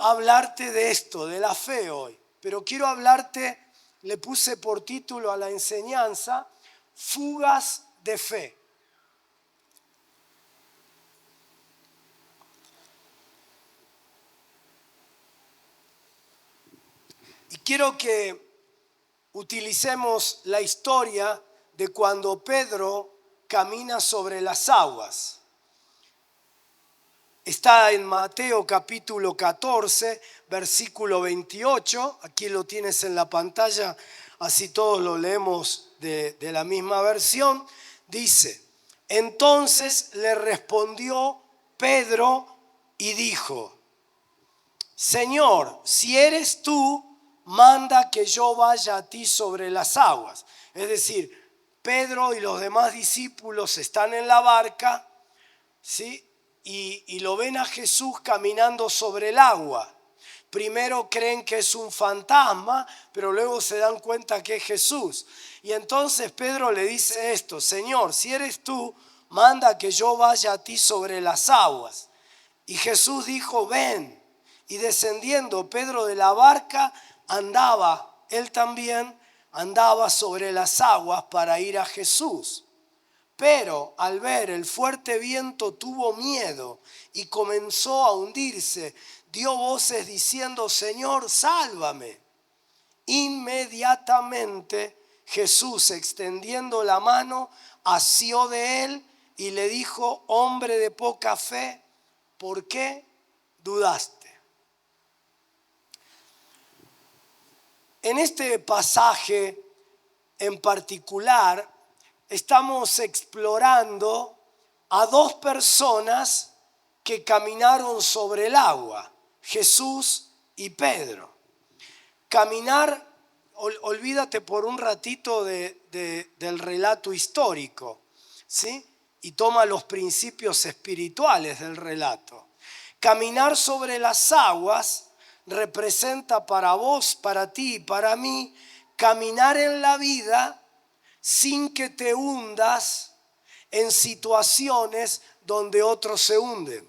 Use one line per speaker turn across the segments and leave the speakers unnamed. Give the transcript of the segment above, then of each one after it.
hablarte de esto, de la fe hoy, pero quiero hablarte, le puse por título a la enseñanza, fugas de fe. Y quiero que utilicemos la historia de cuando Pedro camina sobre las aguas. Está en Mateo capítulo 14, versículo 28. Aquí lo tienes en la pantalla, así todos lo leemos de la misma versión. Dice, entonces le respondió Pedro y dijo, Señor, si eres tú, manda que yo vaya a ti sobre las aguas. Es decir, Pedro y los demás discípulos están en la barca, ¿sí? Y lo ven a Jesús caminando sobre el agua. Primero creen que es un fantasma, pero luego se dan cuenta que es Jesús. Y entonces Pedro le dice esto, Señor, si eres tú, manda que yo vaya a ti sobre las aguas. Y Jesús dijo, ven. Y descendiendo Pedro de la barca, él también andaba sobre las aguas para ir a Jesús. Pero al ver el fuerte viento tuvo miedo y comenzó a hundirse. Dio voces diciendo, Señor, sálvame. Inmediatamente Jesús, extendiendo la mano, asió de él y le dijo, hombre de poca fe, ¿por qué dudaste? En este pasaje en particular, estamos explorando a dos personas que caminaron sobre el agua, Jesús y Pedro. Caminar, olvídate por un ratito del relato histórico, ¿sí? Y toma los principios espirituales del relato. Caminar sobre las aguas representa para vos, para ti y para mí, caminar en la vida sin que te hundas en situaciones donde otros se hunden.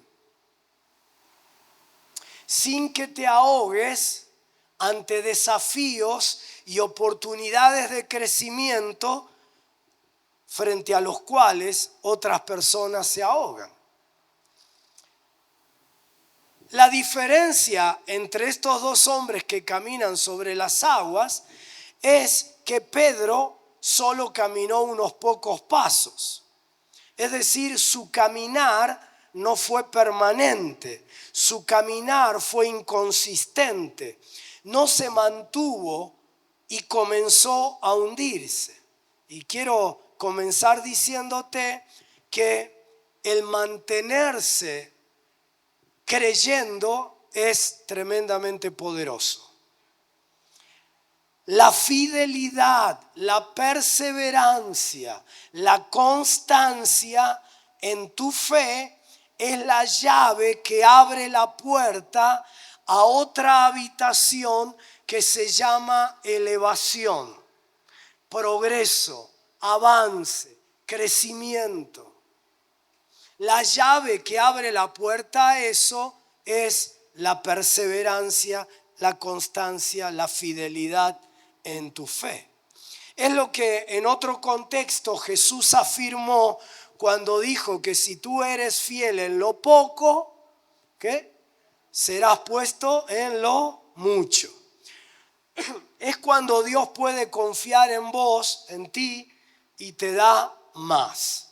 Sin que te ahogues ante desafíos y oportunidades de crecimiento frente a los cuales otras personas se ahogan. La diferencia entre estos dos hombres que caminan sobre las aguas es que Pedro solo caminó unos pocos pasos. Es decir, su caminar no fue permanente, su caminar fue inconsistente, no se mantuvo y comenzó a hundirse. Y quiero comenzar diciéndote que el mantenerse creyendo es tremendamente poderoso. La fidelidad, la perseverancia, la constancia en tu fe es la llave que abre la puerta a otra habitación que se llama elevación, progreso, avance, crecimiento. La llave que abre la puerta a eso es la perseverancia, la constancia, la fidelidad en tu fe. Es lo que en otro contexto Jesús afirmó cuando dijo que si tú eres fiel en lo poco, ¿qué? Serás puesto en lo mucho. Es cuando Dios puede confiar en vos, en ti, y te da más.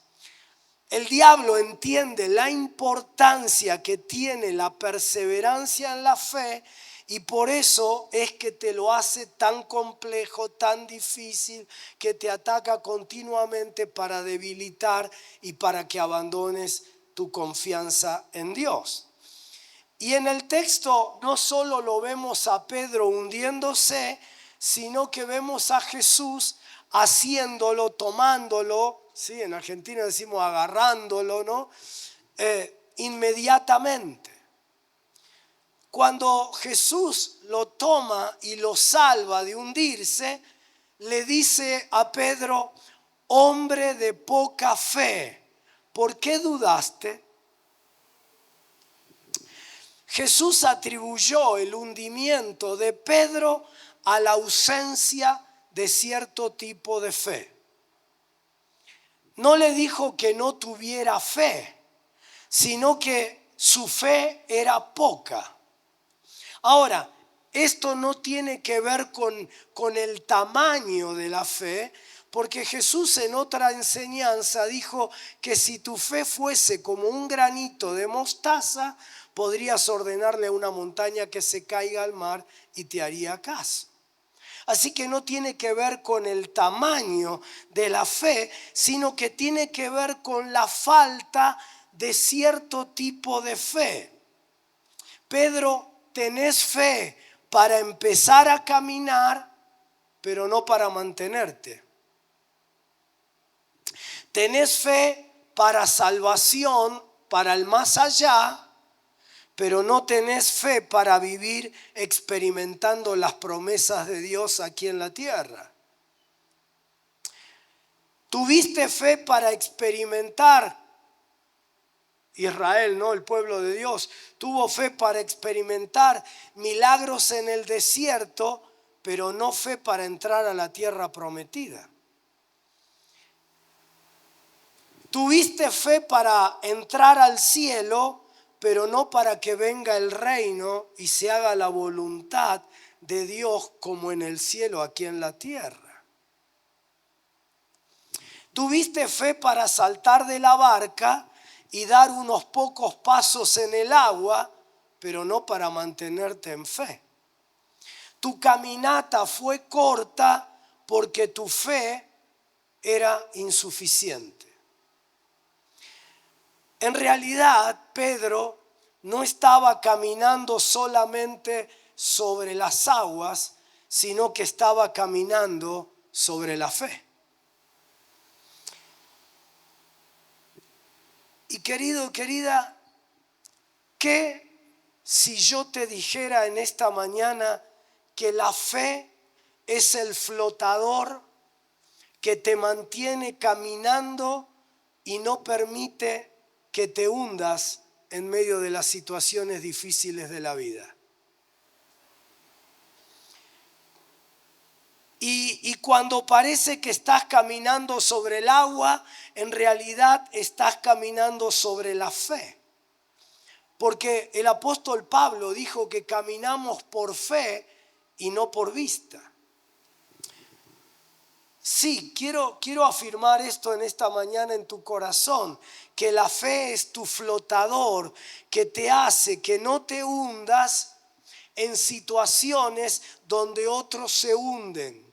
El diablo entiende la importancia que tiene la perseverancia en la fe y por eso es que te lo hace tan complejo, tan difícil, que te ataca continuamente para debilitar y para que abandones tu confianza en Dios. Y en el texto no solo lo vemos a Pedro hundiéndose, sino que vemos a Jesús haciéndolo, tomándolo, ¿sí? En Argentina decimos agarrándolo, ¿no? Inmediatamente. Cuando Jesús lo toma y lo salva de hundirse, le dice a Pedro, hombre de poca fe, ¿por qué dudaste? Jesús atribuyó el hundimiento de Pedro a la ausencia de cierto tipo de fe. No le dijo que no tuviera fe, sino que su fe era poca. Ahora, esto no tiene que ver con el tamaño de la fe, porque Jesús en otra enseñanza dijo que si tu fe fuese como un granito de mostaza, podrías ordenarle a una montaña que se caiga al mar y te haría caso. Así que no tiene que ver con el tamaño de la fe, sino que tiene que ver con la falta de cierto tipo de fe. Pedro, tenés fe para empezar a caminar, pero no para mantenerte. Tenés fe para salvación, para el más allá, pero no tenés fe para vivir experimentando las promesas de Dios aquí en la tierra. Tuviste fe para experimentar, Israel, ¿no? El pueblo de Dios tuvo fe para experimentar milagros en el desierto, pero no fe para entrar a la tierra prometida. Tuviste fe para entrar al cielo, pero no para que venga el reino y se haga la voluntad de Dios como en el cielo, aquí en la tierra. Tuviste fe para saltar de la barca y dar unos pocos pasos en el agua, pero no para mantenerte en fe. Tu caminata fue corta porque tu fe era insuficiente. En realidad, Pedro no estaba caminando solamente sobre las aguas, sino que estaba caminando sobre la fe. Y querido, querida, ¿qué si yo te dijera en esta mañana que la fe es el flotador que te mantiene caminando y no permite que te hundas en medio de las situaciones difíciles de la vida? Y cuando parece que estás caminando sobre el agua, en realidad estás caminando sobre la fe. Porque el apóstol Pablo dijo que caminamos por fe y no por vista. Sí, quiero afirmar esto en esta mañana en tu corazón, que la fe es tu flotador que te hace que no te hundas en situaciones donde otros se hunden.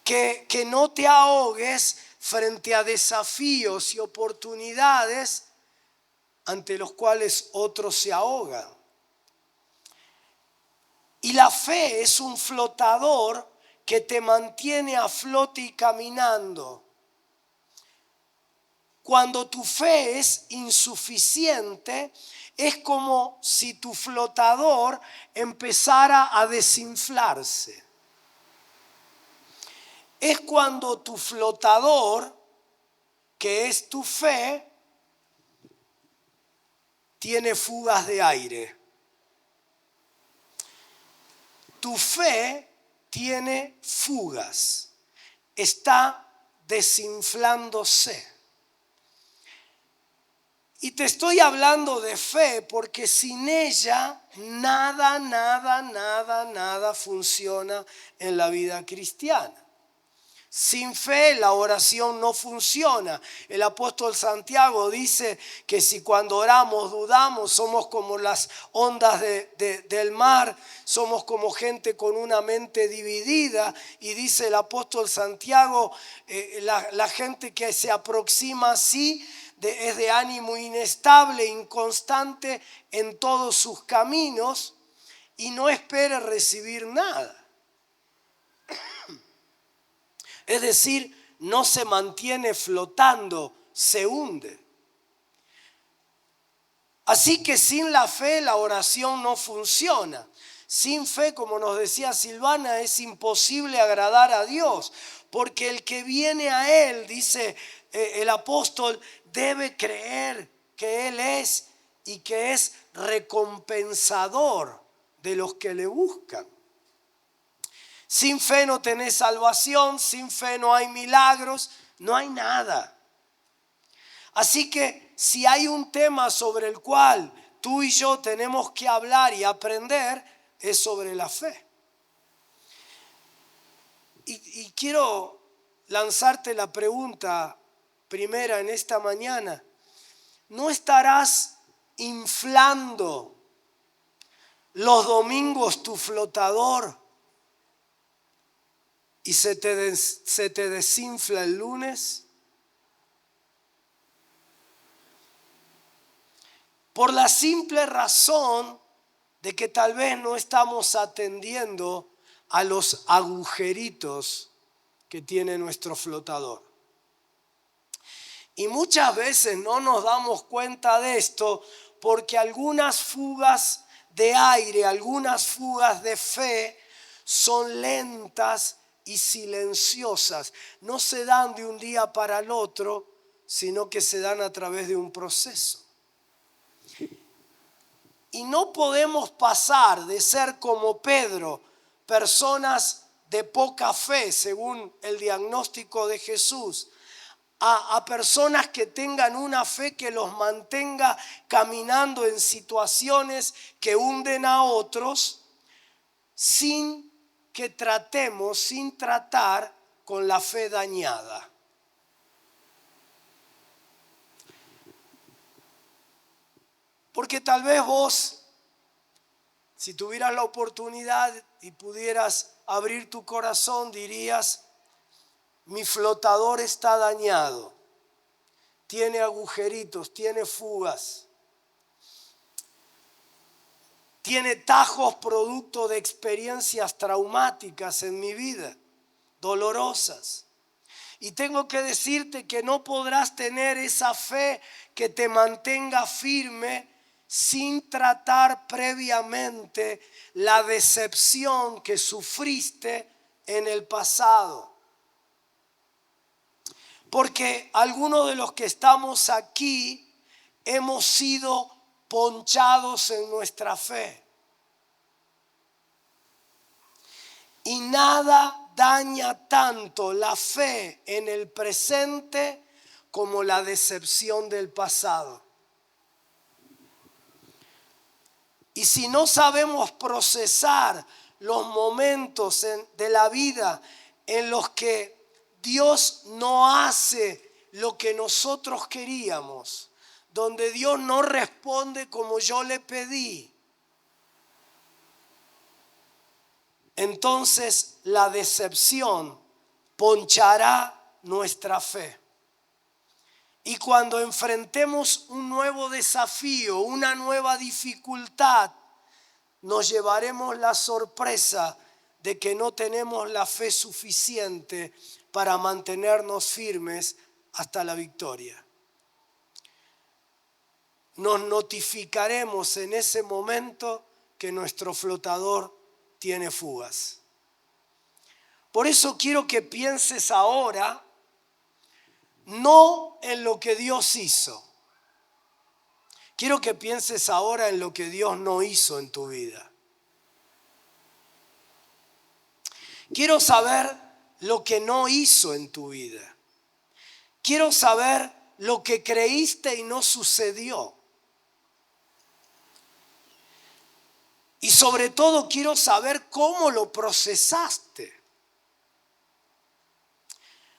Que no te ahogues frente a desafíos y oportunidades ante los cuales otros se ahogan. Y la fe es un flotador que te mantiene a flote y caminando. Cuando tu fe es insuficiente, es como si tu flotador empezara a desinflarse. Es cuando tu flotador, que es tu fe, tiene fugas de aire. Tu fe tiene fugas, está desinflándose. Y te estoy hablando de fe porque sin ella nada funciona en la vida cristiana. Sin fe la oración no funciona. El apóstol Santiago dice que si cuando oramos dudamos, somos como las ondas del mar, somos como gente con una mente dividida. Y dice el apóstol Santiago, la gente que se aproxima así es de ánimo inestable, inconstante en todos sus caminos y no espera recibir nada. Es decir, no se mantiene flotando, se hunde. Así que sin la fe la oración no funciona. Sin fe, como nos decía Silvana, es imposible agradar a Dios. Porque el que viene a Él, dice el apóstol, debe creer que Él es y que es recompensador de los que le buscan. Sin fe no tenés salvación, sin fe no hay milagros, no hay nada. Así que si hay un tema sobre el cual tú y yo tenemos que hablar y aprender, es sobre la fe. Y quiero lanzarte la pregunta primera en esta mañana. ¿No estarás inflando los domingos tu flotador y se te desinfla el lunes? Por la simple razón de que tal vez no estamos atendiendo a los agujeritos que tiene nuestro flotador. Y muchas veces no nos damos cuenta de esto porque algunas fugas de aire, algunas fugas de fe son lentas y silenciosas. No se dan de un día para el otro, sino que se dan a través de un proceso. Y no podemos pasar de ser como Pedro, personas de poca fe, según el diagnóstico de Jesús, a personas que tengan una fe que los mantenga caminando en situaciones que hunden a otros, sin tratar con la fe dañada. Porque tal vez vos, si tuvieras la oportunidad y pudieras abrir tu corazón, dirías: mi flotador está dañado, tiene agujeritos, tiene fugas, tiene tajos producto de experiencias traumáticas en mi vida, dolorosas. Y tengo que decirte que no podrás tener esa fe que te mantenga firme sin tratar previamente la decepción que sufriste en el pasado. Porque algunos de los que estamos aquí hemos sido ponchados en nuestra fe. Y nada daña tanto la fe en el presente como la decepción del pasado. Y si no sabemos procesar los momentos de la vida en los que Dios no hace lo que nosotros queríamos, donde Dios no responde como yo le pedí, entonces la decepción ponchará nuestra fe. Y cuando enfrentemos un nuevo desafío, una nueva dificultad, nos llevaremos la sorpresa de que no tenemos la fe suficiente para mantenernos firmes hasta la victoria. Nos notificaremos en ese momento que nuestro flotador tiene fugas. Por eso quiero que pienses ahora no en lo que Dios hizo. Quiero que pienses ahora en lo que Dios no hizo en tu vida. Quiero saber lo que no hizo en tu vida. Quiero saber lo que creíste y no sucedió. Y sobre todo quiero saber cómo lo procesaste.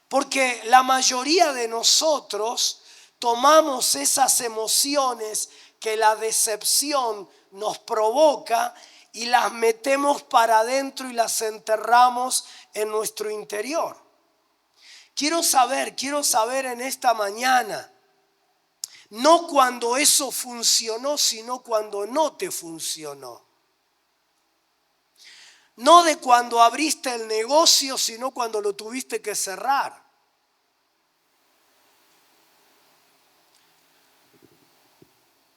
Porque la mayoría de nosotros tomamos esas emociones que la decepción nos provoca y las metemos para adentro y las enterramos en nuestro interior. Quiero saber en esta mañana, no cuando eso funcionó, sino cuando no te funcionó. No de cuando abriste el negocio, sino cuando lo tuviste que cerrar.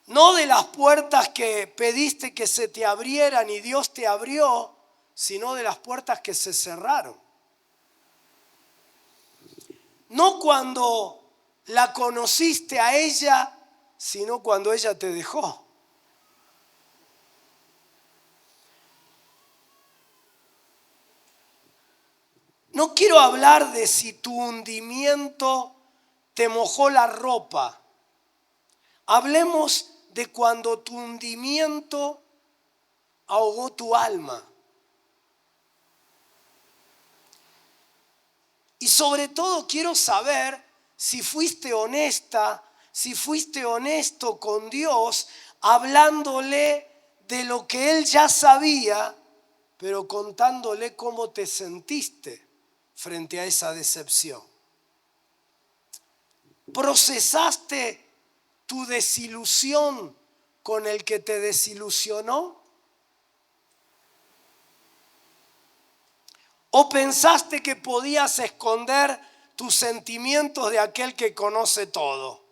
No de las puertas que pediste que se te abrieran y Dios te abrió, sino de las puertas que se cerraron. No cuando la conociste a ella sino cuando ella te dejó. No quiero hablar de si tu hundimiento te mojó la ropa. Hablemos de cuando tu hundimiento ahogó tu alma. Y sobre todo quiero saber si fuiste honesta, si fuiste honesto con Dios, hablándole de lo que Él ya sabía, pero contándole cómo te sentiste frente a esa decepción. ¿Procesaste tu desilusión con el que te desilusionó? ¿O pensaste que podías esconder tus sentimientos de aquel que conoce todo?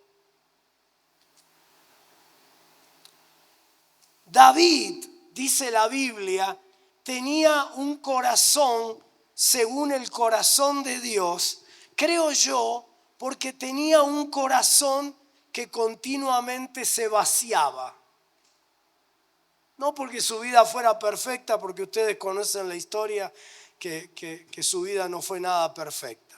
David, dice la Biblia, tenía un corazón según el corazón de Dios, creo yo, porque tenía un corazón que continuamente se vaciaba. No porque su vida fuera perfecta, porque ustedes conocen la historia que su vida no fue nada perfecta.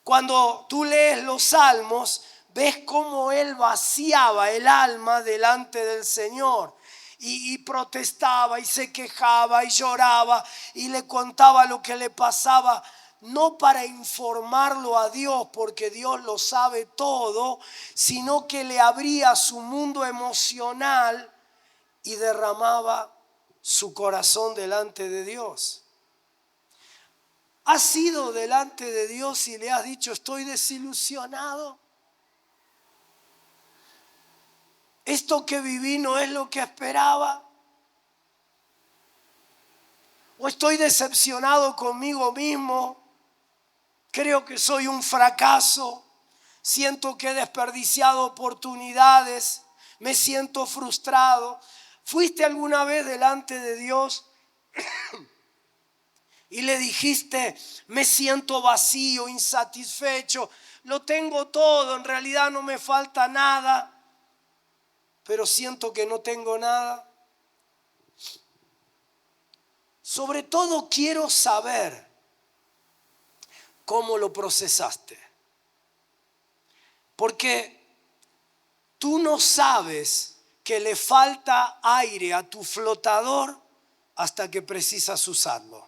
Cuando tú lees los salmos, ves cómo él vaciaba el alma delante del Señor y protestaba y se quejaba y lloraba y le contaba lo que le pasaba, no para informarlo a Dios porque Dios lo sabe todo, sino que le abría su mundo emocional y derramaba su corazón delante de Dios. ¿Has ido delante de Dios y le has dicho estoy desilusionado? ¿Esto que viví no es lo que esperaba? ¿O estoy decepcionado conmigo mismo? Creo que soy un fracaso. Siento que he desperdiciado oportunidades. Me siento frustrado. ¿Fuiste alguna vez delante de Dios y le dijiste, me siento vacío, insatisfecho, lo tengo todo, en realidad no me falta nada, pero siento que no tengo nada? Sobre todo quiero saber cómo lo procesaste. Porque tú no sabes que le falta aire a tu flotador hasta que precisas usarlo.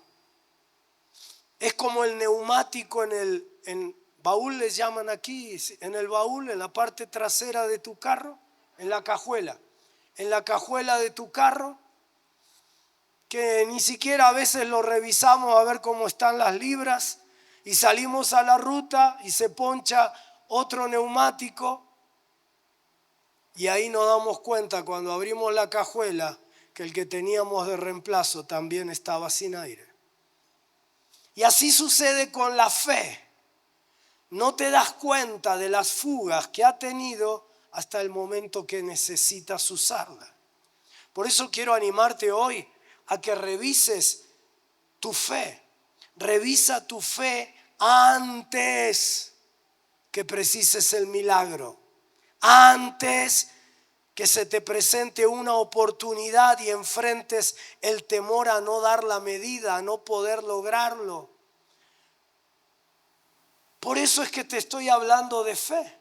Es como el neumático en baúl, les llaman aquí, en el baúl, en la parte trasera de tu carro, en la cajuela. En la cajuela de tu carro, que ni siquiera a veces lo revisamos a ver cómo están las libras y salimos a la ruta y se poncha otro neumático y ahí nos damos cuenta cuando abrimos la cajuela que el que teníamos de reemplazo también estaba sin aire. Y así sucede con la fe. No te das cuenta de las fugas que ha tenido hasta el momento que necesitas usarla. Por eso quiero animarte hoy a que revises tu fe. Revisa tu fe antes que precises el milagro. Antes que se te presente una oportunidad y enfrentes el temor a no dar la medida, a no poder lograrlo. Por eso es que te estoy hablando de fe.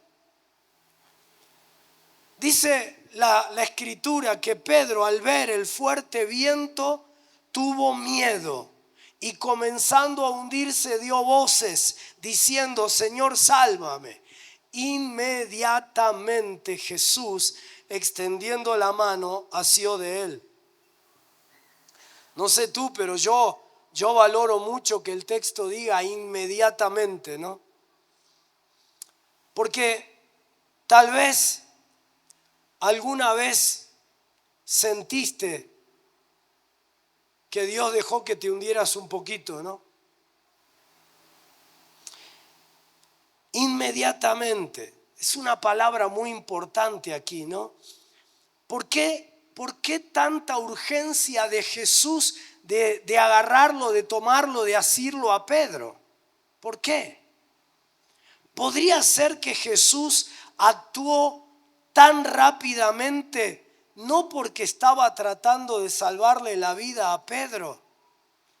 Dice la escritura que Pedro, al ver el fuerte viento, tuvo miedo y comenzando a hundirse dio voces diciendo, Señor, sálvame. Inmediatamente Jesús, extendiendo la mano, asió de él. No sé tú, pero yo valoro mucho que el texto diga inmediatamente, ¿no? Porque tal vez alguna vez sentiste que Dios dejó que te hundieras un poquito, ¿no? Inmediatamente. Es una palabra muy importante aquí, ¿no? ¿Por qué tanta urgencia de Jesús de agarrarlo, de tomarlo, de asirlo a Pedro? ¿Por qué? ¿Podría ser que Jesús actuó tan rápidamente, no porque estaba tratando de salvarle la vida a Pedro,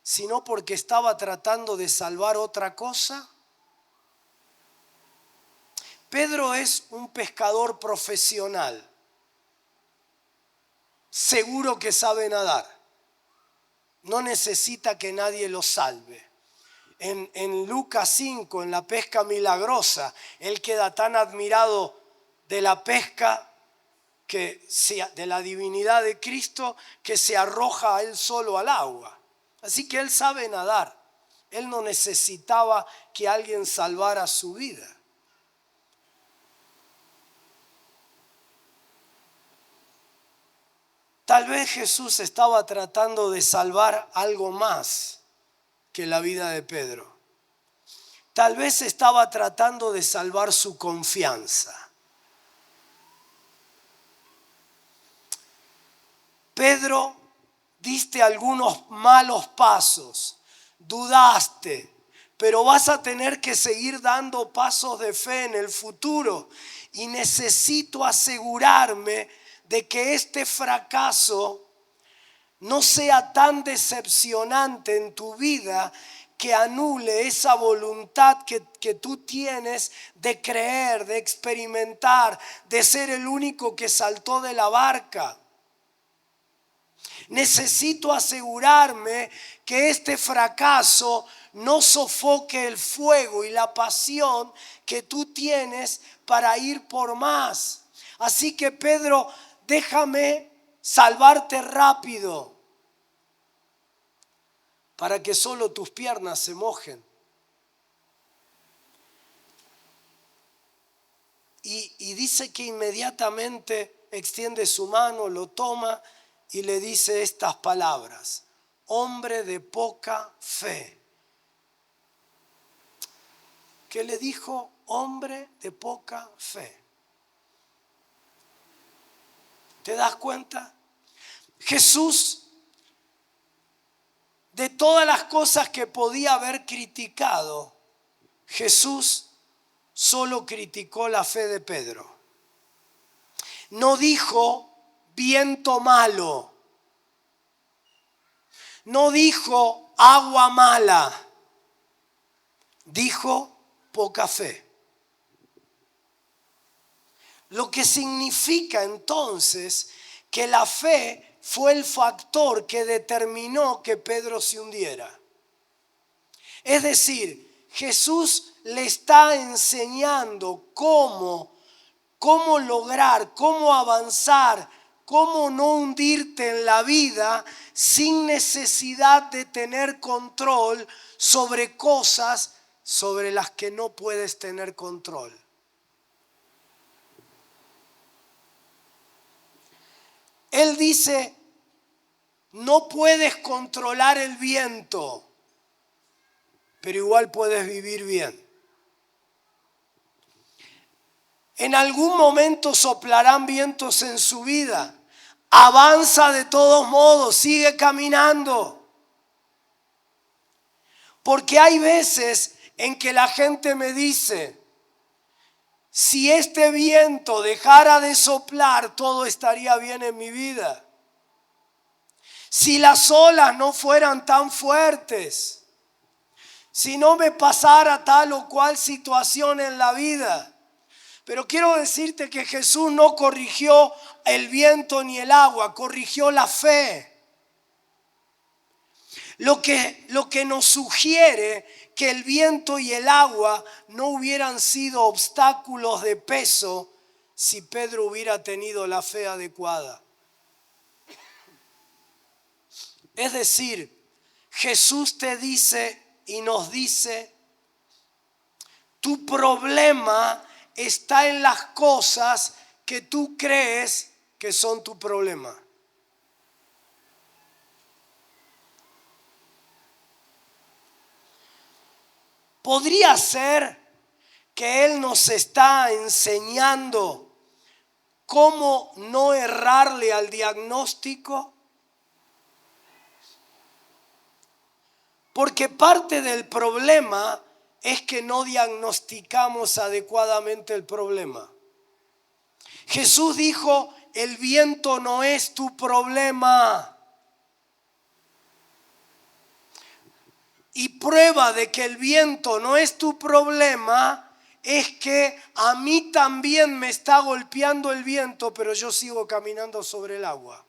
sino porque estaba tratando de salvar otra cosa? Pedro es un pescador profesional, seguro que sabe nadar, no necesita que nadie lo salve. En Lucas 5, en la pesca milagrosa, él queda tan admirado de la pesca, de la divinidad de Cristo, que se arroja a él solo al agua. Así que él sabe nadar. Él no necesitaba que alguien salvara su vida. Tal vez Jesús estaba tratando de salvar algo más que la vida de Pedro. Tal vez estaba tratando de salvar su confianza. Pedro, diste algunos malos pasos, dudaste, pero vas a tener que seguir dando pasos de fe en el futuro. Y necesito asegurarme de que este fracaso no sea tan decepcionante en tu vida que anule esa voluntad que tú tienes de creer, de experimentar, de ser el único que saltó de la barca. Necesito asegurarme que este fracaso no sofoque el fuego y la pasión que tú tienes para ir por más. Así que Pedro, déjame salvarte rápido para que solo tus piernas se mojen. Y dice que inmediatamente extiende su mano, lo toma y le dice estas palabras: hombre de poca fe. ¿Qué le dijo? Hombre de poca fe. ¿Te das cuenta? Jesús, de todas las cosas que podía haber criticado, Jesús solo criticó la fe de Pedro. No dijo viento malo. No dijo agua mala. Dijo poca fe. Lo que significa entonces que la fe fue el factor que determinó que Pedro se hundiera. Es decir, Jesús le está enseñando cómo lograr, cómo avanzar, cómo no hundirte en la vida sin necesidad de tener control sobre cosas sobre las que no puedes tener control. Él dice, no puedes controlar el viento, pero igual puedes vivir bien. En algún momento soplarán vientos en su vida. Avanza de todos modos, sigue caminando. Porque hay veces en que la gente me dice, si este viento dejara de soplar, todo estaría bien en mi vida. Si las olas no fueran tan fuertes, si no me pasara tal o cual situación en la vida. Pero quiero decirte que Jesús no corrigió el viento ni el agua, corrigió la fe. Lo que nos sugiere que el viento y el agua no hubieran sido obstáculos de peso si Pedro hubiera tenido la fe adecuada. Es decir, Jesús te dice y nos dice, tu problema está en las cosas que tú crees que son tu problema. Podría ser que Él nos está enseñando cómo no errarle al diagnóstico. Porque parte del problema es que no diagnosticamos adecuadamente el problema. Jesús dijo, el viento no es tu problema. Y prueba de que el viento no es tu problema es que a mí también me está golpeando el viento, pero yo sigo caminando sobre el agua.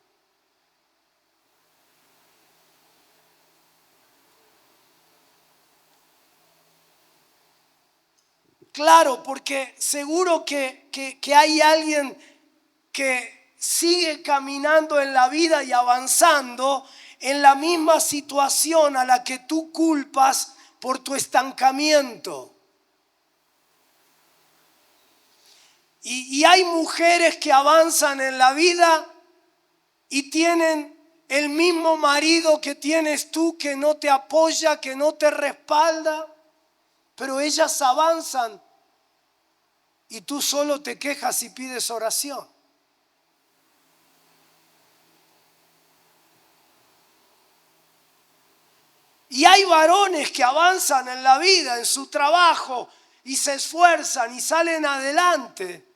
Claro, porque seguro que hay alguien que sigue caminando en la vida y avanzando en la misma situación a la que tú culpas por tu estancamiento. Y hay mujeres que avanzan en la vida y tienen el mismo marido que tienes tú, que no te apoya, que no te respalda. Pero ellas avanzan y tú solo te quejas y pides oración. Y hay varones que avanzan en la vida, en su trabajo, y se esfuerzan y salen adelante,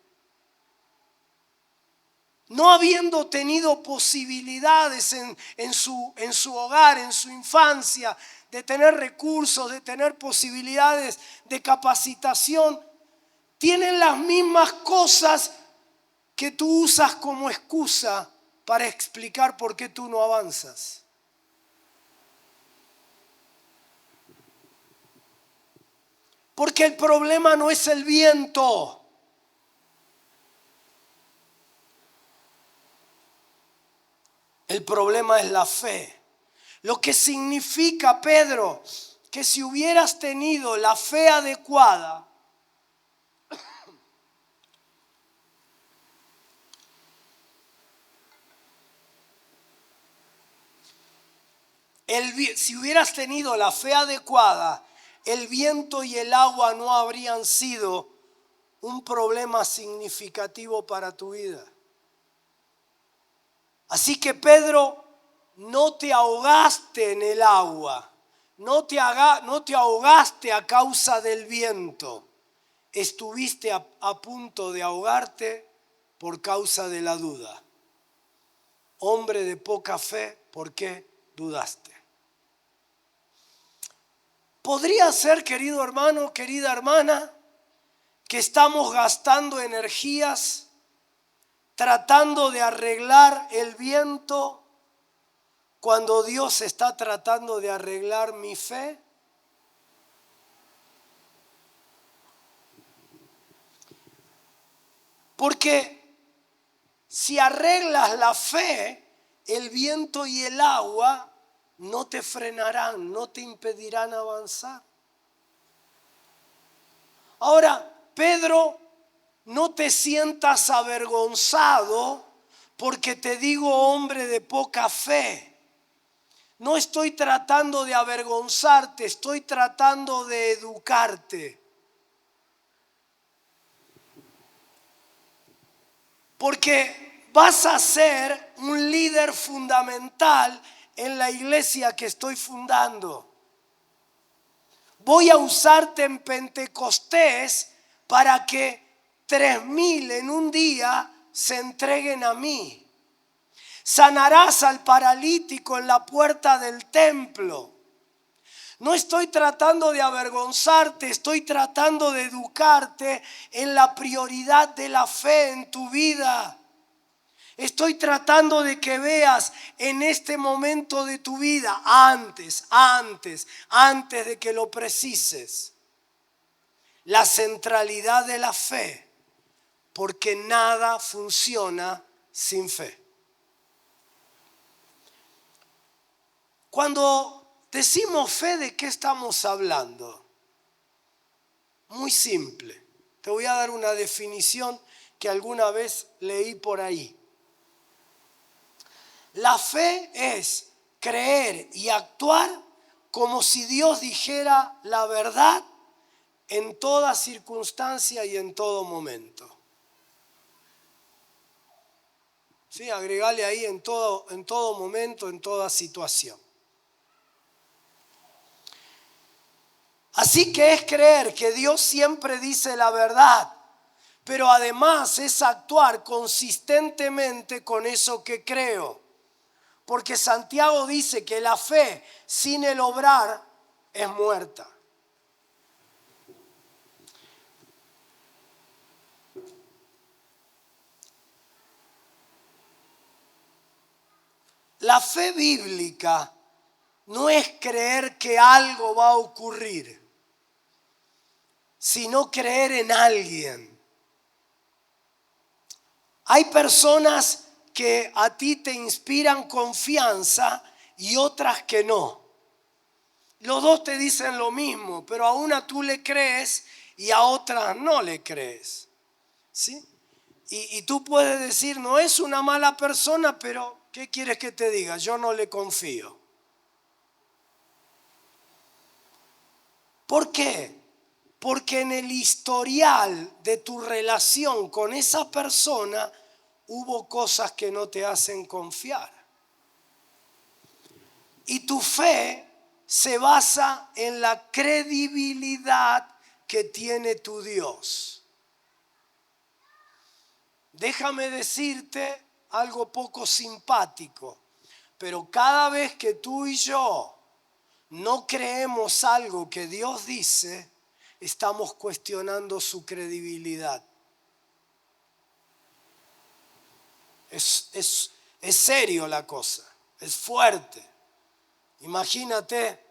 no habiendo tenido posibilidades en su hogar, en su infancia, de tener recursos, de tener posibilidades de capacitación, tienen las mismas cosas que tú usas como excusa para explicar por qué tú no avanzas. Porque el problema no es el viento. El problema es la fe. Lo que significa, Pedro, que si hubieras tenido la fe adecuada, si hubieras tenido la fe adecuada, el viento y el agua no habrían sido un problema significativo para tu vida. Así que Pedro, no te ahogaste en el agua, no te ahogaste a causa del viento, estuviste a punto de ahogarte por causa de la duda. Hombre de poca fe, ¿por qué dudaste? Podría ser, querido hermano, querida hermana, que estamos gastando energías tratando de arreglar el viento cuando Dios está tratando de arreglar mi fe. Porque si arreglas la fe, el viento y el agua no te frenarán, no te impedirán avanzar. Ahora, Pedro, no te sientas avergonzado porque te digo hombre de poca fe. No estoy tratando de avergonzarte, estoy tratando de educarte. Porque vas a ser un líder fundamental en la iglesia que estoy fundando. Voy a usarte en Pentecostés para que 3,000 en un día se entreguen a mí. Sanarás al paralítico en la puerta del templo. No estoy tratando de avergonzarte, estoy tratando de educarte en la prioridad de la fe en tu vida. Estoy tratando de que veas en este momento de tu vida, antes de que lo precises, la centralidad de la fe, porque nada funciona sin fe. Cuando decimos fe, ¿de qué estamos hablando? Muy simple. Te voy a dar una definición que alguna vez leí por ahí. La fe es creer y actuar como si Dios dijera la verdad en toda circunstancia y en todo momento. Sí, agregale ahí en todo momento, en toda situación. Así que es creer que Dios siempre dice la verdad, pero además es actuar consistentemente con eso que creo. Porque Santiago dice que la fe sin el obrar es muerta. La fe bíblica no es creer que algo va a ocurrir, sino creer en alguien. Hay personas que a ti te inspiran confianza y otras que no. Los dos te dicen lo mismo, pero a una tú le crees y a otras no le crees. ¿Sí? Y tú puedes decir, no es una mala persona, pero ¿qué quieres que te diga? Yo no le confío. ¿Por qué? Porque en el historial de tu relación con esa persona hubo cosas que no te hacen confiar. Y tu fe se basa en la credibilidad que tiene tu Dios. Déjame decirte algo poco simpático, pero cada vez que tú y yo no creemos algo que Dios dice, estamos cuestionando su credibilidad. Es serio la cosa, es fuerte. Imagínate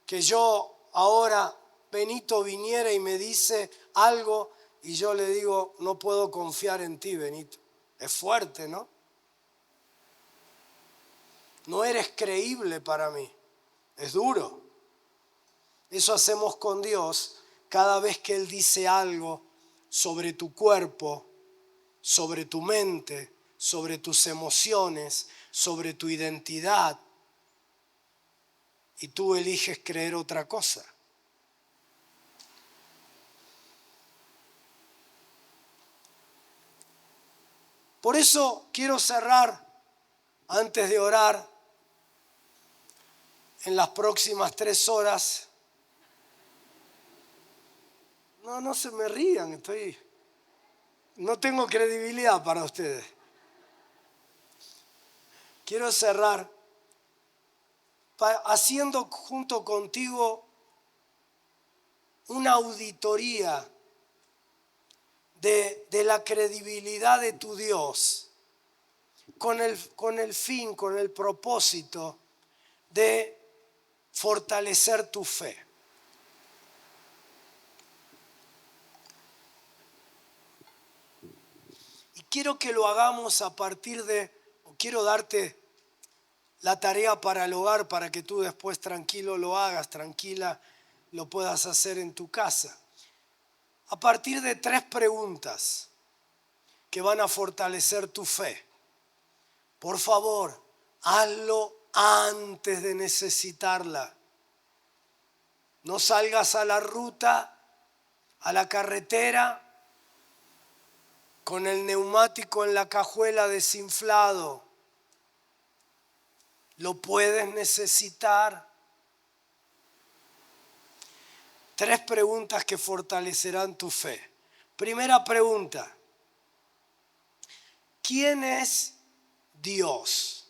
que yo ahora, Benito, viniera y me dice algo y yo le digo, no puedo confiar en ti, Benito. Es fuerte, ¿no? No eres creíble para mí. Es duro. Eso hacemos con Dios cada vez que Él dice algo sobre tu cuerpo, sobre tu mente, sobre tus emociones, sobre tu identidad. Y tú eliges creer otra cosa. Por eso quiero cerrar, antes de orar, en las próximas 3 horas. No se me rían, no tengo credibilidad para ustedes. Quiero cerrar haciendo junto contigo una auditoría de la credibilidad de tu Dios con el fin, con el propósito de fortalecer tu fe. Y quiero que lo hagamos quiero darte la tarea para el hogar para que tú después tranquilo lo hagas, tranquila lo puedas hacer en tu casa. A partir de 3 preguntas que van a fortalecer tu fe. Por favor, hazlo antes de necesitarla. No salgas a la ruta, a la carretera, con el neumático en la cajuela desinflado. Lo puedes necesitar. 3 preguntas que fortalecerán tu fe. Primera pregunta. ¿Quién es Dios?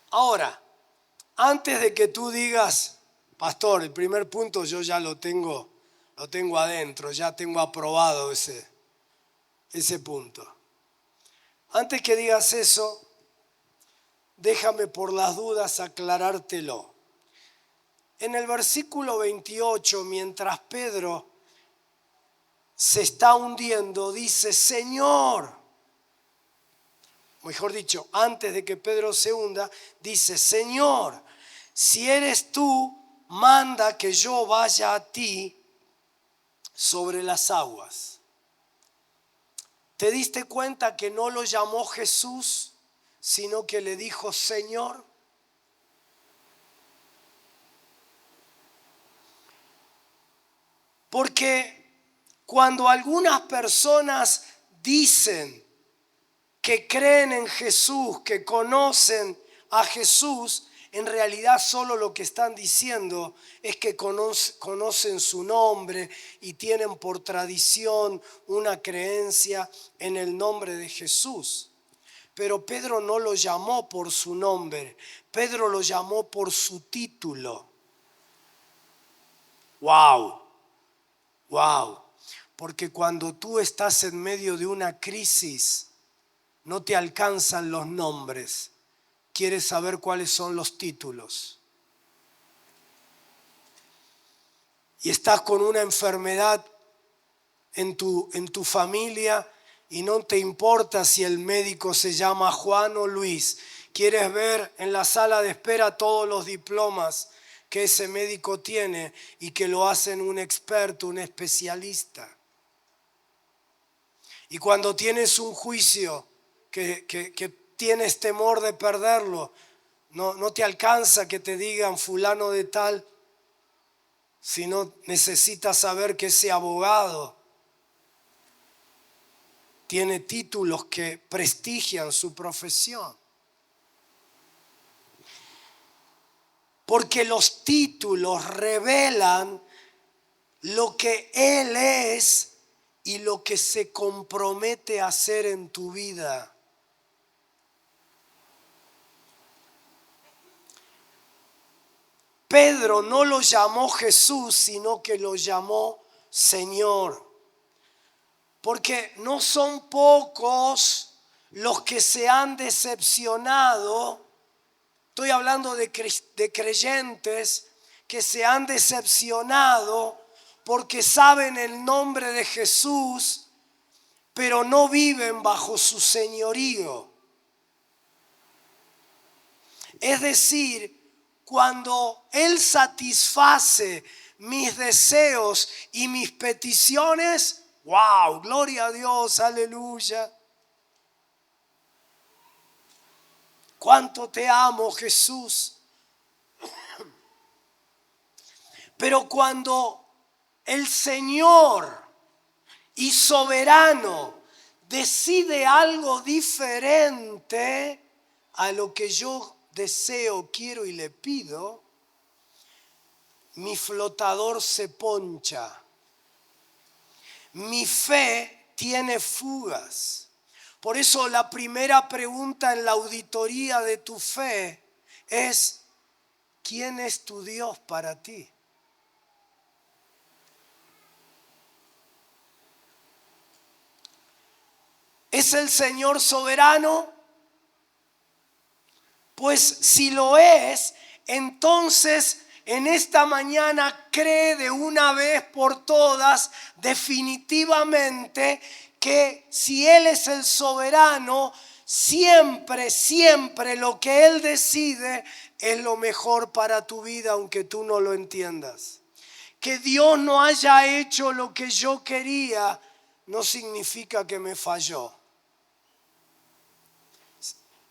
Ahora, antes de que tú digas, pastor, el primer punto yo ya lo tengo adentro, ya tengo aprobado ese punto. Antes que digas eso, déjame por las dudas aclarártelo. En el versículo 28, mientras Pedro se está hundiendo, dice, Señor, mejor dicho, antes de que Pedro se hunda, dice, Señor, si eres tú, manda que yo vaya a ti sobre las aguas. ¿Te diste cuenta que no lo llamó Jesús, sino que le dijo Señor? Porque cuando algunas personas dicen que creen en Jesús, que conocen a Jesús, en realidad solo lo que están diciendo es que conocen su nombre y tienen por tradición una creencia en el nombre de Jesús. Pero Pedro no lo llamó por su nombre, Pedro lo llamó por su título. ¡Wow! ¡Wow! Porque cuando tú estás en medio de una crisis, no te alcanzan los nombres. Quieres saber cuáles son los títulos. Y estás con una enfermedad en tu familia y no te importa si el médico se llama Juan o Luis. Quieres ver en la sala de espera todos los diplomas que ese médico tiene y que lo hacen un experto, un especialista. Y cuando tienes un juicio que tienes temor de perderlo, no te alcanza que te digan fulano de tal, sino necesitas saber que ese abogado tiene títulos que prestigian su profesión. Porque los títulos revelan lo que Él es y lo que se compromete a hacer en tu vida. Pedro no lo llamó Jesús, sino que lo llamó Señor. Porque no son pocos los que se han decepcionado. Estoy hablando de creyentes que se han decepcionado porque saben el nombre de Jesús, pero no viven bajo su señorío. Es decir, cuando Él satisface mis deseos y mis peticiones, ¡wow! Gloria a Dios, aleluya. Cuánto te amo, Jesús. Pero cuando el Señor y soberano decide algo diferente a lo que yo deseo, quiero y le pido, mi flotador se poncha. Mi fe tiene fugas. Por eso la primera pregunta en la auditoría de tu fe es: ¿quién es tu Dios para ti? ¿Es el Señor soberano? Pues si lo es, entonces en esta mañana cree de una vez por todas definitivamente que si Él es el soberano, siempre, siempre lo que Él decide es lo mejor para tu vida, aunque tú no lo entiendas. Que Dios no haya hecho lo que yo quería no significa que me falló.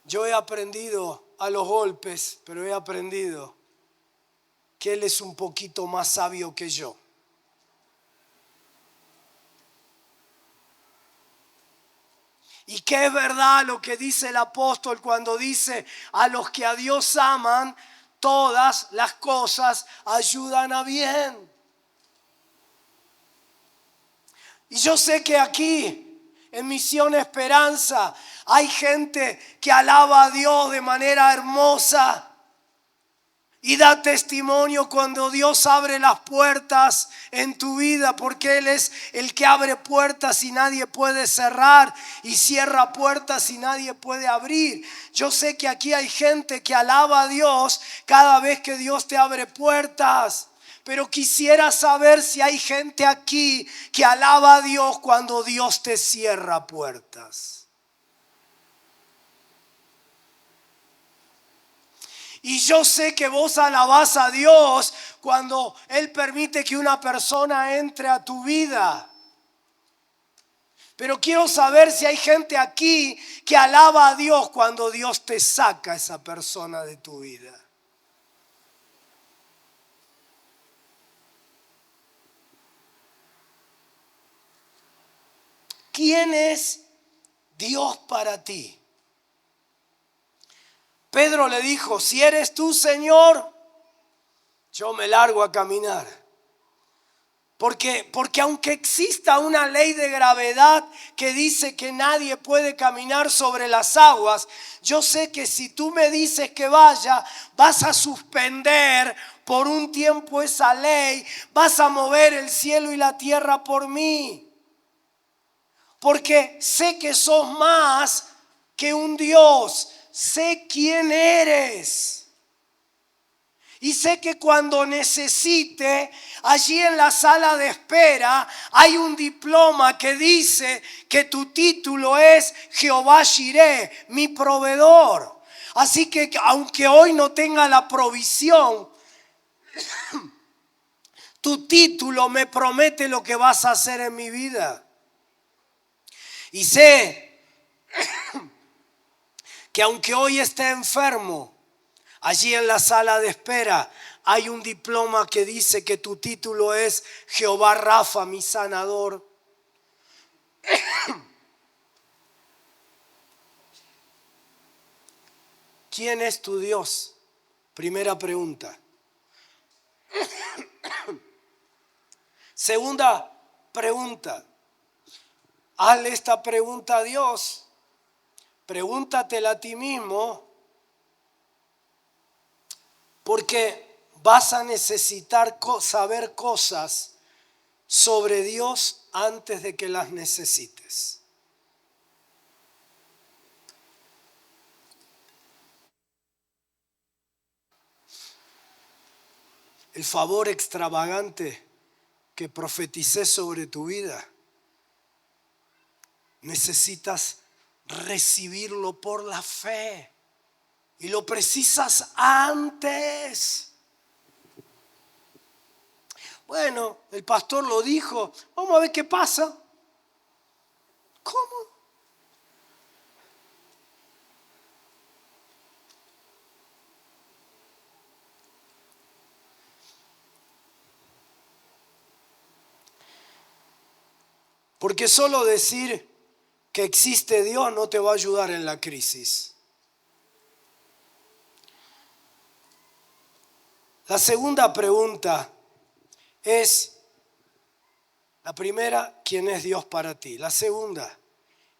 Yo he aprendido a los golpes, pero he aprendido que Él es un poquito más sabio que yo. Y que es verdad lo que dice el apóstol cuando dice: a los que a Dios aman, todas las cosas ayudan a bien. Y yo sé que aquí en Misión Esperanza hay gente que alaba a Dios de manera hermosa y da testimonio cuando Dios abre las puertas en tu vida, porque Él es el que abre puertas y nadie puede cerrar, y cierra puertas y nadie puede abrir. Yo sé que aquí hay gente que alaba a Dios cada vez que Dios te abre puertas. Pero quisiera saber si hay gente aquí que alaba a Dios cuando Dios te cierra puertas. Y yo sé que vos alabás a Dios cuando Él permite que una persona entre a tu vida. Pero quiero saber si hay gente aquí que alaba a Dios cuando Dios te saca a esa persona de tu vida. ¿Quién es Dios para ti? Pedro le dijo, si eres tú, Señor, yo me largo a caminar. Porque aunque exista una ley de gravedad que dice que nadie puede caminar sobre las aguas, yo sé que si tú me dices que vaya, vas a suspender por un tiempo esa ley, vas a mover el cielo y la tierra por mí. Porque sé que sos más que un Dios, sé quién eres. Y sé que cuando necesite, allí en la sala de espera, hay un diploma que dice que tu título es Jehová Jireh, mi proveedor. Así que aunque hoy no tenga la provisión, tu título me promete lo que vas a hacer en mi vida. Y sé que aunque hoy esté enfermo, allí en la sala de espera hay un diploma que dice que tu título es Jehová Rafa, mi sanador. ¿Quién es tu Dios? Primera pregunta. Segunda pregunta. Hazle esta pregunta a Dios. Pregúntatela a ti mismo. Porque vas a necesitar saber cosas sobre Dios antes de que las necesites. El favor extravagante que profeticé sobre tu vida, necesitas recibirlo por la fe. Y lo precisas antes. Bueno, el pastor lo dijo. Vamos a ver qué pasa. ¿Cómo? Porque solo decir que existe Dios no te va a ayudar en la crisis. La segunda pregunta es, la primera, ¿quién es Dios para ti? La segunda,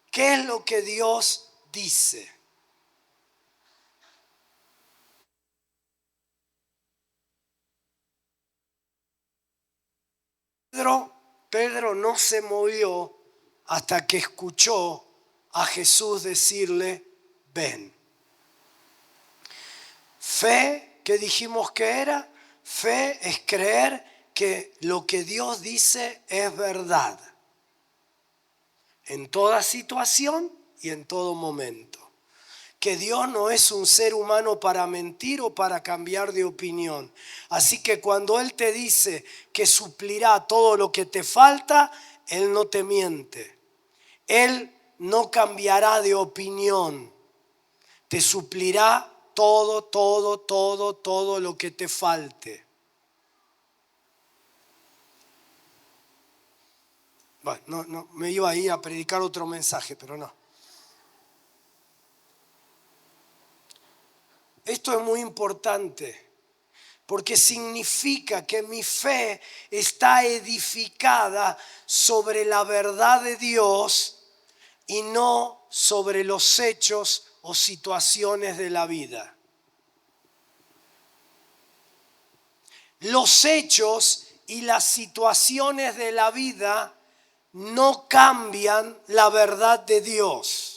¿qué es lo que Dios dice? Pedro no se movió hasta que escuchó a Jesús decirle, ven. Fe, ¿qué dijimos que era? Fe es creer que lo que Dios dice es verdad. En toda situación y en todo momento. Que Dios no es un ser humano para mentir o para cambiar de opinión. Así que cuando Él te dice que suplirá todo lo que te falta, Él no te miente. Él no cambiará de opinión. Te suplirá todo lo que te falte. Bueno, no, me iba a ir a predicar otro mensaje, pero no. Esto es muy importante, porque significa que mi fe está edificada sobre la verdad de Dios y no sobre los hechos o situaciones de la vida. Los hechos y las situaciones de la vida no cambian la verdad de Dios.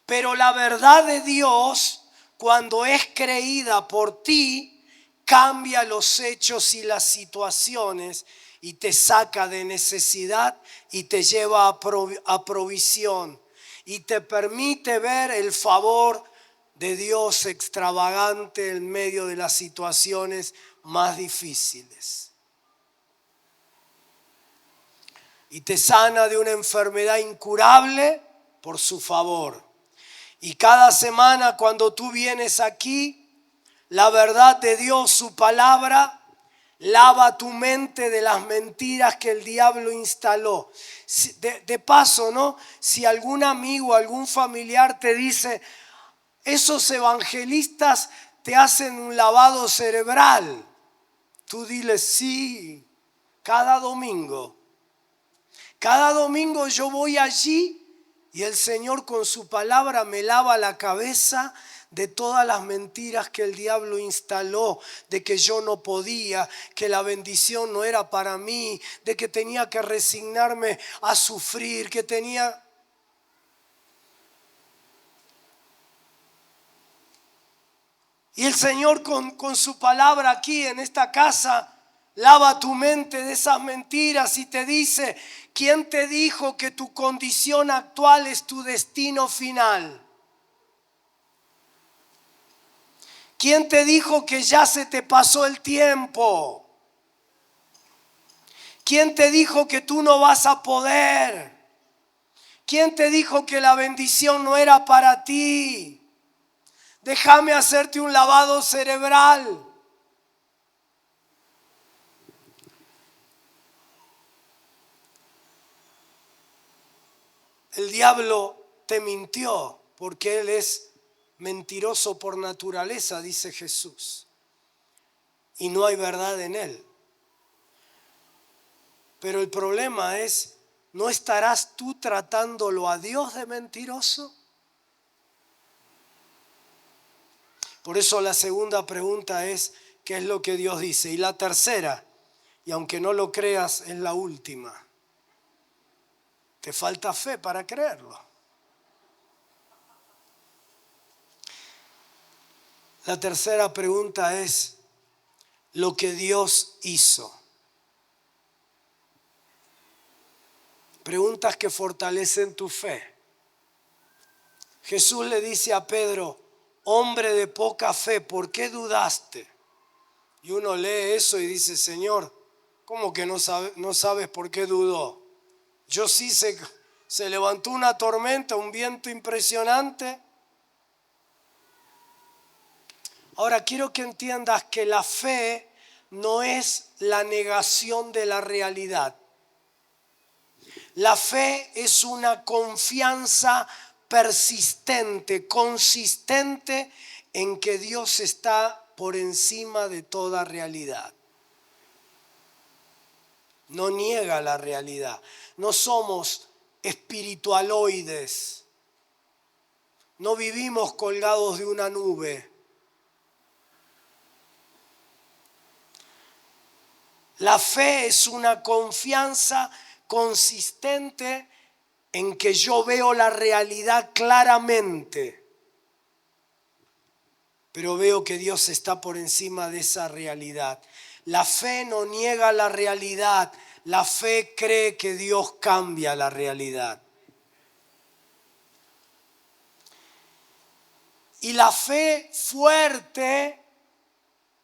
Pero la verdad de Dios, cuando es creída por ti, cambia los hechos y las situaciones y te saca de necesidad y te lleva a provisión y te permite ver el favor de Dios extravagante en medio de las situaciones más difíciles. Y te sana de una enfermedad incurable por su favor. Y cada semana cuando tú vienes aquí, la verdad de Dios, su palabra, lava tu mente de las mentiras que el diablo instaló. De paso, ¿no? Si algún amigo, algún familiar te dice, esos evangelistas te hacen un lavado cerebral. Tú diles sí, cada domingo. Cada domingo yo voy allí y el Señor con su palabra me lava la cabeza de todas las mentiras que el diablo instaló, de que yo no podía, que la bendición no era para mí, de que tenía que resignarme a sufrir, que tenía... Y el Señor con su palabra aquí en esta casa lava tu mente de esas mentiras y te dice, ¿quién te dijo que tu condición actual es tu destino final? ¿Quién te dijo que ya se te pasó el tiempo? ¿Quién te dijo que tú no vas a poder? ¿Quién te dijo que la bendición no era para ti? Déjame hacerte un lavado cerebral. El diablo te mintió porque él es mentiroso por naturaleza, dice Jesús. Y no hay verdad en él. Pero el problema es, ¿no estarás tú tratándolo a Dios de mentiroso? Por eso la segunda pregunta es, ¿qué es lo que Dios dice? Y la tercera, y aunque no lo creas, es la última. Te falta fe para creerlo. La tercera pregunta es lo que Dios hizo. Preguntas que fortalecen tu fe. Jesús le dice a Pedro, hombre de poca fe, ¿por qué dudaste? Y uno lee eso y dice, Señor, ¿cómo que no sabes por qué dudó? Yo sí sé, se levantó una tormenta, un viento impresionante. Ahora quiero que entiendas que la fe no es la negación de la realidad. La fe es una confianza persistente, consistente en que Dios está por encima de toda realidad. No niega la realidad. No somos espiritualoides. No vivimos colgados de una nube. La fe es una confianza consistente en que yo veo la realidad claramente, pero veo que Dios está por encima de esa realidad. La fe no niega la realidad, la fe cree que Dios cambia la realidad. Y la fe fuerte,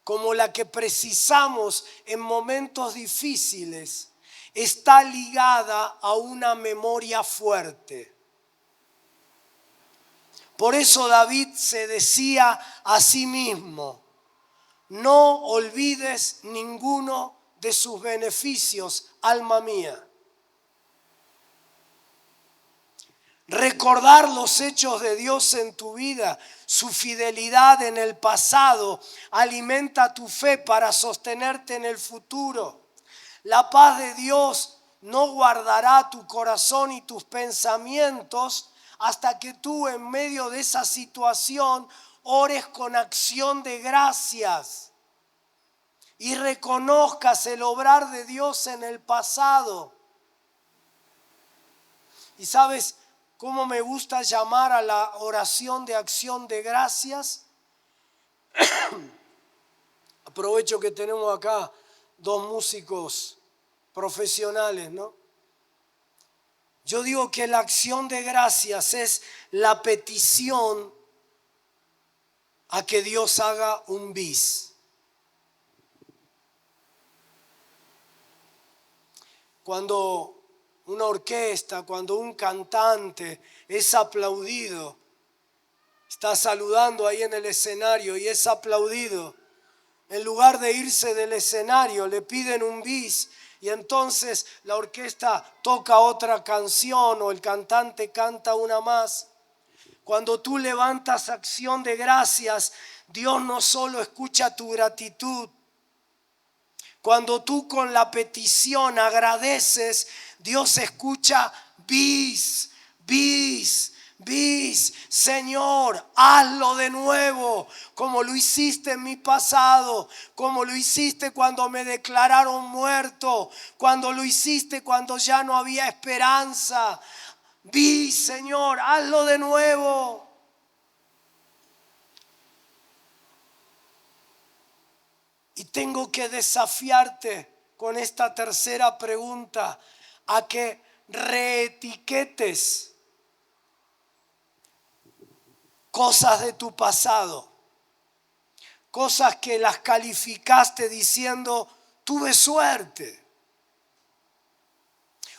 como la que precisamos en momentos difíciles, está ligada a una memoria fuerte. Por eso David se decía a sí mismo, no olvides ninguno de sus beneficios, alma mía. Recordar los hechos de Dios en tu vida, su fidelidad en el pasado, alimenta tu fe para sostenerte en el futuro. La paz de Dios no guardará tu corazón y tus pensamientos hasta que tú en medio de esa situación ores con acción de gracias y reconozcas el obrar de Dios en el pasado. ¿Y sabes cómo me gusta llamar a la oración de acción de gracias? Aprovecho que tenemos acá dos músicos profesionales, ¿no? Yo digo que la acción de gracias es la petición a que Dios haga un bis. Cuando una orquesta, cuando un cantante es aplaudido, está saludando ahí en el escenario y es aplaudido, en lugar de irse del escenario le piden un bis y entonces la orquesta toca otra canción o el cantante canta una más. Cuando tú levantas acción de gracias, Dios no solo escucha tu gratitud. Cuando tú con la petición agradeces, Dios escucha bis, bis, bis. Señor, hazlo de nuevo, como lo hiciste en mi pasado, como lo hiciste cuando me declararon muerto, cuando lo hiciste cuando ya no había esperanza. Bis, Señor, hazlo de nuevo. Y tengo que desafiarte con esta tercera pregunta a que reetiquetes cosas de tu pasado, cosas que las calificaste diciendo tuve suerte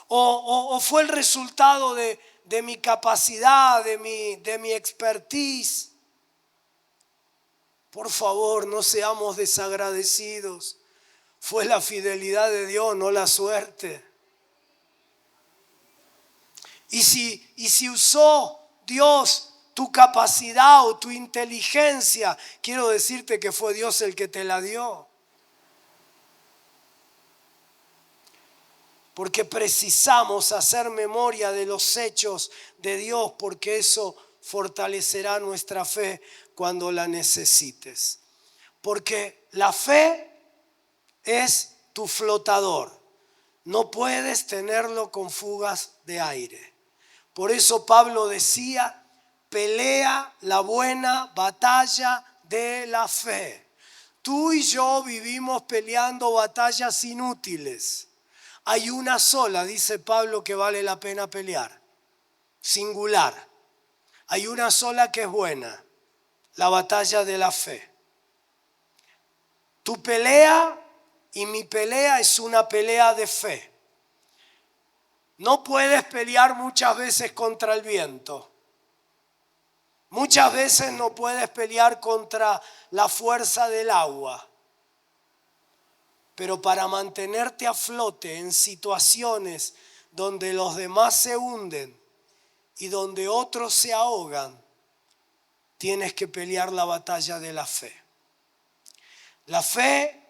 o fue el resultado de mi capacidad, de mi expertise. Por favor, no seamos desagradecidos. Fue la fidelidad de Dios, no la suerte. Y si usó Dios tu capacidad o tu inteligencia, quiero decirte que fue Dios el que te la dio. Porque precisamos hacer memoria de los hechos de Dios, porque eso fortalecerá nuestra fe cuando la necesites. Porque la fe es tu flotador. No puedes tenerlo con fugas de aire. Por eso Pablo decía, pelea la buena batalla de la fe. Tú y yo vivimos peleando batallas inútiles. Hay una sola, dice Pablo, que vale la pena pelear. Singular. Hay una sola que es buena. La batalla de la fe. Tu pelea y mi pelea es una pelea de fe. No puedes pelear muchas veces contra el viento. Muchas veces no puedes pelear contra la fuerza del agua. Pero para mantenerte a flote en situaciones donde los demás se hunden y donde otros se ahogan, tienes que pelear la batalla de la fe. La fe,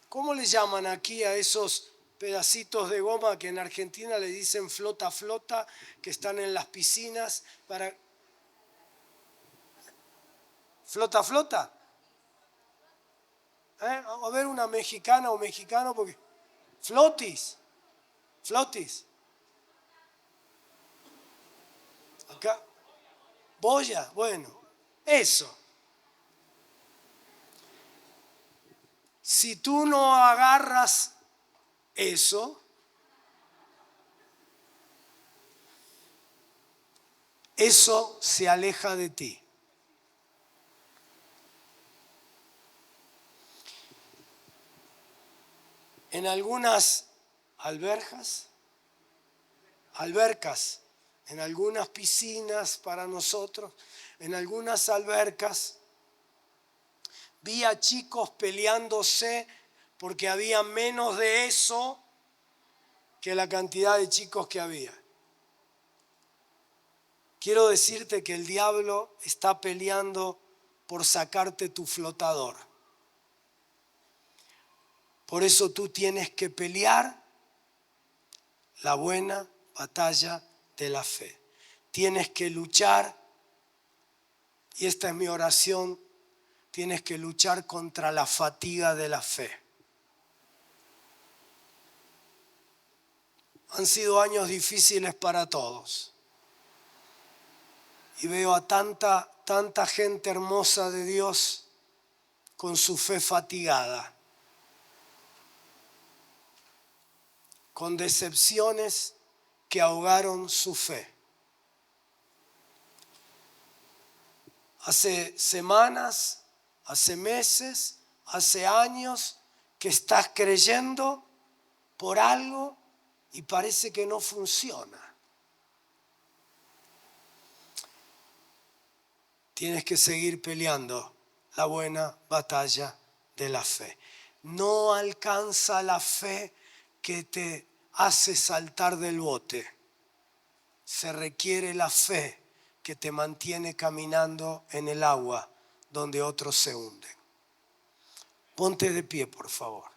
¿cómo le llaman aquí a esos pedacitos de goma que en Argentina le dicen flota, flota, que están en las piscinas para... ¿Flota, flota? A ver una mexicana o mexicano, porque... Flotis, flotis. Acá, boya, bueno, eso. Si tú no agarras eso, eso se aleja de ti. En algunas albercas, en algunas piscinas para nosotros, en algunas albercas, vi a chicos peleándose porque había menos de eso que la cantidad de chicos que había. Quiero decirte que el diablo está peleando por sacarte tu flotador. Por eso tú tienes que pelear la buena batalla de la fe. Tienes que luchar, y esta es mi oración, tienes que luchar contra la fatiga de la fe. Han sido años difíciles para todos. Y veo a tanta gente hermosa de Dios con su fe fatigada, con decepciones que ahogaron su fe. Hace semanas, hace meses, hace años que estás creyendo por algo y parece que no funciona. Tienes que seguir peleando la buena batalla de la fe. No alcanza la fe que te hace saltar del bote. Se requiere la fe que te mantiene caminando en el agua donde otros se hunden. Ponte de pie, por favor.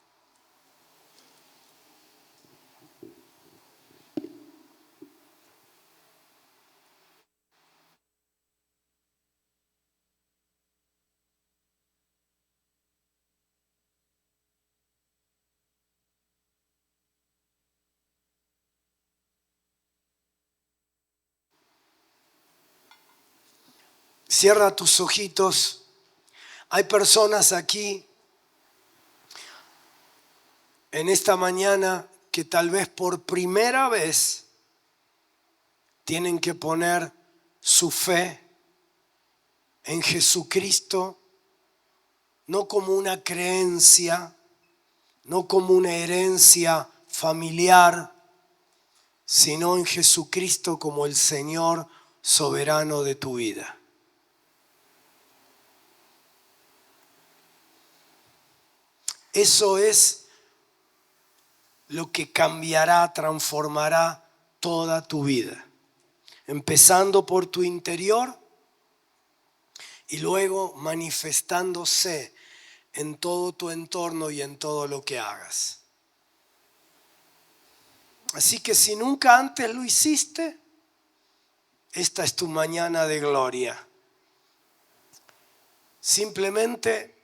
Cierra tus ojitos. Hay personas aquí en esta mañana que tal vez por primera vez tienen que poner su fe en Jesucristo, no como una creencia, no como una herencia familiar, sino en Jesucristo como el Señor soberano de tu vida. Eso es lo que cambiará, transformará toda tu vida. Empezando por tu interior y luego manifestándose en todo tu entorno y en todo lo que hagas. Así que si nunca antes lo hiciste, esta es tu mañana de gloria. Simplemente,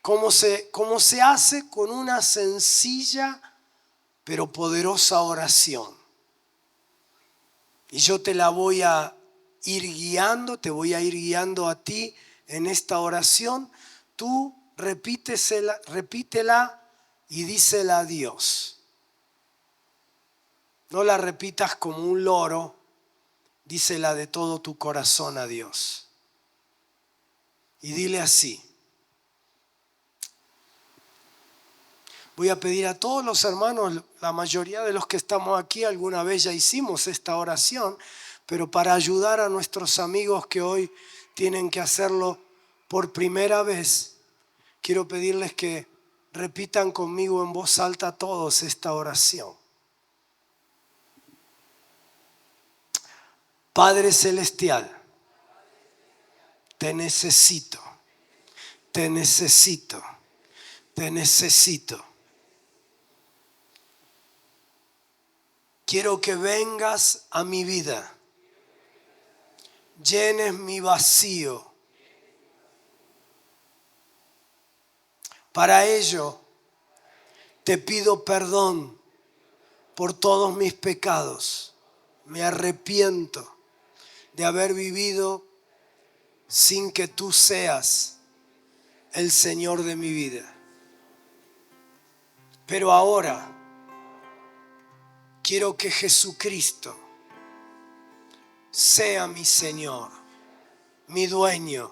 ¿cómo se hace? Con una sencilla pero poderosa oración. Y yo te la voy a ir guiando, te voy a ir guiando a ti en esta oración. Tú repítela y dísela a Dios. No la repitas como un loro, dísela de todo tu corazón a Dios. Y dile así. Voy a pedir a todos los hermanos, la mayoría de los que estamos aquí, alguna vez ya hicimos esta oración, pero para ayudar a nuestros amigos que hoy tienen que hacerlo por primera vez, quiero pedirles que repitan conmigo en voz alta todos esta oración. Padre Celestial, te necesito, te necesito, te necesito. Quiero que vengas a mi vida, llenes mi vacío. Para ello, te pido perdón por todos mis pecados. Me arrepiento de haber vivido sin que tú seas el Señor de mi vida. Pero ahora quiero que Jesucristo sea mi Señor, mi dueño,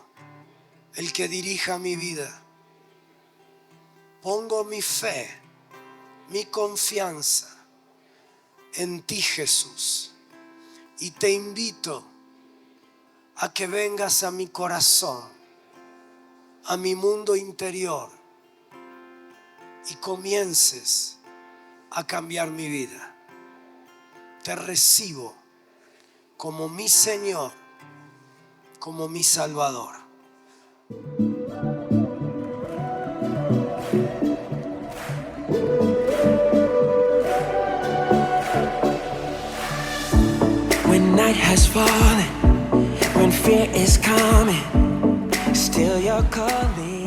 el que dirija mi vida. Pongo mi fe, mi confianza en ti, Jesús, y te invito a que vengas a mi corazón, a mi mundo interior, y comiences a cambiar mi vida. Te recibo como mi Señor, como mi Salvador.
When night has fallen, when fear is coming, still you're calling.